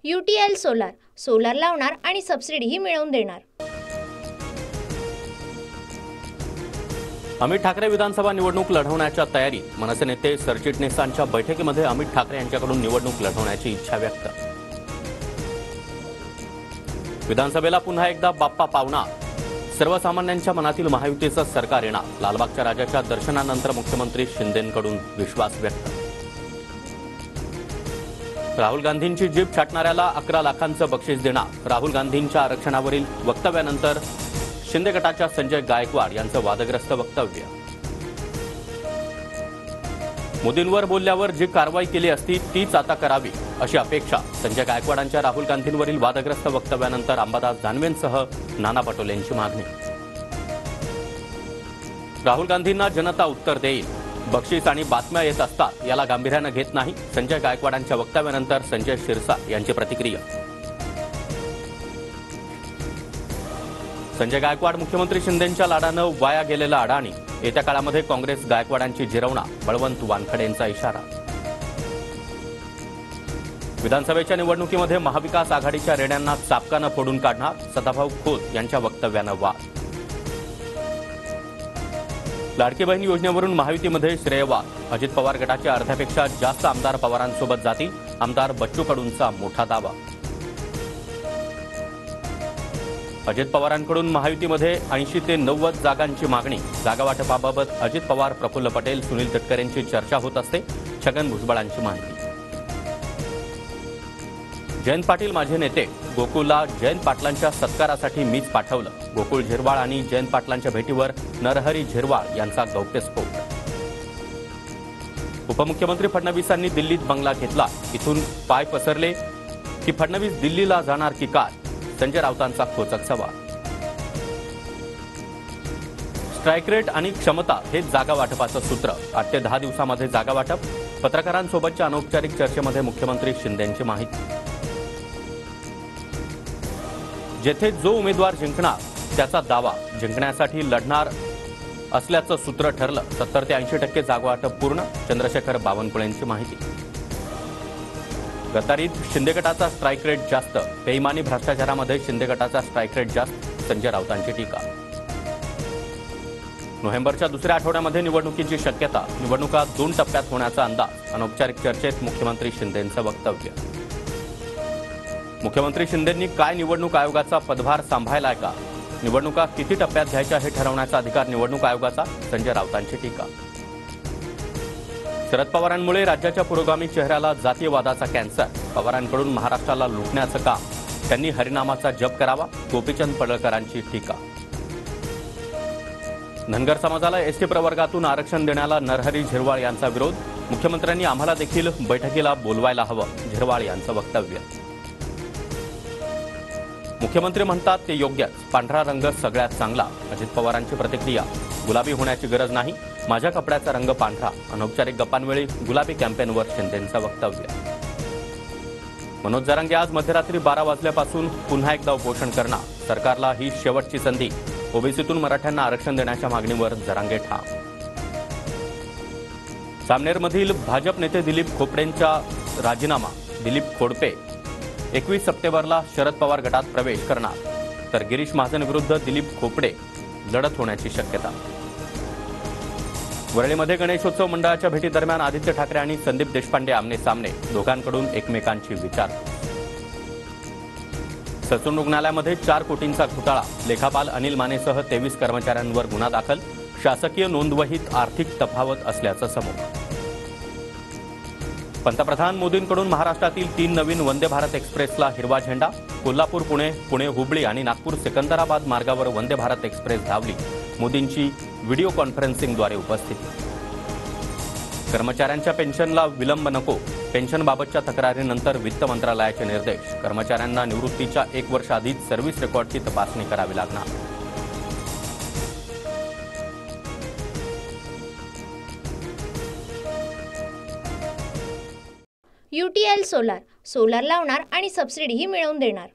UTL solar, solar लावणार आणि सबसिडीही मिळवून देणार। अमित ठाकरे विधानसभा निवडणूक लढवण्याच्या तयारीत। मनसे नेते सरचिटणीसांच्या बैठकीमध्ये अमित ठाकरे यांच्याकडून निवडणूक लढवण्याची इच्छा व्यक्त। विधानसभेला पुन्हा एकदा बाप्पा पावणार, सर्वसामान्यांच्या मनातील महायुतीचं सरकार येणार। लालबागच्या राजाच्या दर्शनानंतर मुख्यमंत्री शिंदेंकडून विश्वास व्यक्त। राहुल गांधींची जीभ छाटणाऱ्याला 11 लाखांचं बक्षीस देणार। राहुल गांधींच्या आरक्षणावरील वक्तव्यानंतर शिंदे गटाच्या संजय गायकवाड यांचं वादग्रस्त वक्तव्य। मोदींवर बोलल्यावर जी कारवाई केली असती तीच आता करावी अशी अपेक्षा। संजय गायकवाडांच्या राहुल गांधींवरील वादग्रस्त वक्तव्यानंतर अंबादास दानवेंसह नाना पटोलेंची मागणी। राहुल गांधींना जनता उत्तर देईल, बक्षीस आणि बातम्या येत असतात याला गांभीर्यानं घेत नाही। संजय गायकवाडांच्या वक्तव्यानंतर संजय शिरसाट यांची प्रतिक्रिया। संजय गायकवाड मुख्यमंत्री शिंदेंच्या लाडानं वाया गेलेला अडाणी। येत्या काळामध्ये काँग्रेस गायकवाडांची जिरवणार, बळवंत वानखडेंचा इशारा। विधानसभेच्या निवडणुकीमध्ये महाविकास आघाडीच्या रेड्यांना चापकानं फोडून काढणार, सदाभाऊ खोत यांच्या वक्तव्यानं वाद। लाडकी बहीण योजनेवरून महायुतीमध्ये श्रेयवाद। अजित पवार गटाच्या अर्ध्यापेक्षा जास्त आमदार पवारांसोबत जातील, आमदार बच्चू कडूंचा मोठा दावा। अजित पवारांकडून महायुतीमध्ये 80 ते 90 जागांची मागणी। जागा वाटपाबाबत अजित पवार, प्रफुल्ल पटेल, सुनील तटकरेंची चर्चा होत असते, छगन भुजबळांची माहिती। जयंत पाटील माझे नेते, गोकुळला जयंत पाटलांच्या सत्कारासाठी मीच पाठवलं। गोकुळ झिरवाळ आणि जयंत पाटलांच्या भेटीवर नरहरी झिरवाळ यांचा गौप्यस्फोट। उपमुख्यमंत्री फडणवीसांनी दिल्लीत बंगला घेतला, इथून पाय पसरले की फडणवीस दिल्लीला जाणार की काय? संजय राऊतांचा खोचक सवाल। स्ट्राईक रेट आणि क्षमता हे जागा वाटपाचं सूत्र। 8 ते 10 दिवसांमध्ये जागा वाटप। पत्रकारांसोबतच्या अनौपचारिक चर्चेमध्ये मुख्यमंत्री शिंदेंची माहिती। जेथे जो उमेदवार जिंकणार त्याचा दावा, जिंकण्यासाठी लढणार असल्याचं सूत्र ठरलं। 70 ते 80% जागा वाटप पूर्ण। चंद्रशेखर बावनकुळेंची माहिती। गद्दारीत शिंदे गटाचा स्ट्राईक रेट जास्त, बेईमानी भ्रष्टाचारामध्ये शिंदे गटाचा स्ट्राईक रेट जास्त, संजय राऊतांची टीका। नोव्हेंबरच्या दुसऱ्या आठवड्यामध्ये निवडणुकीची शक्यता, निवडणुका 2 टप्प्यात होण्याचा अंदाज। अनौपचारिक चर्चेत मुख्यमंत्री शिंदेंचं वक्तव्य। मुख्यमंत्री शिंदेंनी काय निवडणूक आयोगाचा पदभार सांभाळलाय का? निवडणुका किती टप्प्यात घ्यायच्या हे ठरवण्याचा अधिकार निवडणूक आयोगाचा, संजय राऊतांची टीका। शरद पवारांमुळे राज्याच्या पुरोगामी चेहऱ्याला जातीयवादाचा कॅन्सर। पवारांकडून महाराष्ट्राला लुटण्याचं काम, त्यांनी हरिनामाचा जप करावा, गोपीचंद पडळकरांची टीका। धनगर समाजाला एसटी प्रवर्गातून आरक्षण देण्याला नरहरी झिरवाळ यांचा विरोध। मुख्यमंत्र्यांनी आम्हाला देखील बैठकीला बोलवायला हवं, झिरवाळ यांचं वक्तव्य। मुख्यमंत्री म्हणतात ते योग्यच, पांढरा रंग सगळ्यात चांगला। अजित पवारांची प्रतिक्रिया, गुलाबी होण्याची गरज नाही, माझ्या कपड्याचा रंग पांढरा। अनौपचारिक गप्पांवेळी गुलाबी कॅम्पेनवर शिंदेंचं वक्तव्य। मनोज जरांगे आज मध्यरात्री 12 वाजल्यापासून पुन्हा एकदा उपोषण करणार, सरकारला ही शेवटची संधी। ओबीसीतून मराठ्यांना आरक्षण देण्याच्या मागणीवर जरांगे ठाम। सामनेरमधील भाजप नेते दिलीप खोपडेंचा राजीनामा, दिलीप खोडपे 21 सप्टेंबरला शरद पवार गटात प्रवेश करणार, तर गिरीश महाजन विरुद्ध दिलीप खोपडे लढत होण्याची शक्यता। वरळीमध्ये गणेशोत्सव मंडळाच्या भेटीदरम्यान आदित्य ठाकरे आणि संदीप देशपांडे आमने सामने, दोघांकडून एकमेकांची विचारपूस। ससून रुग्णालयामध्ये 4 कोटींचा घोटाळा, लेखापाल अनिल मानेसह 23 कर्मचाऱ्यांवर गुन्हा दाखल, शासकीय नोंदवहीत आर्थिक तफावत असल्याचं समोर। पंतप्रधान मोदींकडून महाराष्ट्रातील 3 नवीन वंदे भारत एक्सप्रेसला हिरवा झेंडा। कोल्हापूर पुणे, पुणे हुबळी आणि नागपूर सिकंदराबाद मार्गावर वंदे भारत एक्सप्रेस धावली, मोदींची व्हिडिओ कॉन्फरन्सिंगद्वारे उपस्थिती। कर्मचाऱ्यांच्या पेन्शनला विलंब नको, पेन्शनबाबतच्या तक्रारीनंतर वित्त मंत्रालयाचे निर्देश। कर्मचाऱ्यांना निवृत्तीच्या 1 वर्ष आधीच सर्व्हिस रेकॉर्डची तपासणी करावी लागणार। UTL सोलार, सोलार लावणार आणि सबसिडीही मिळवून देणार।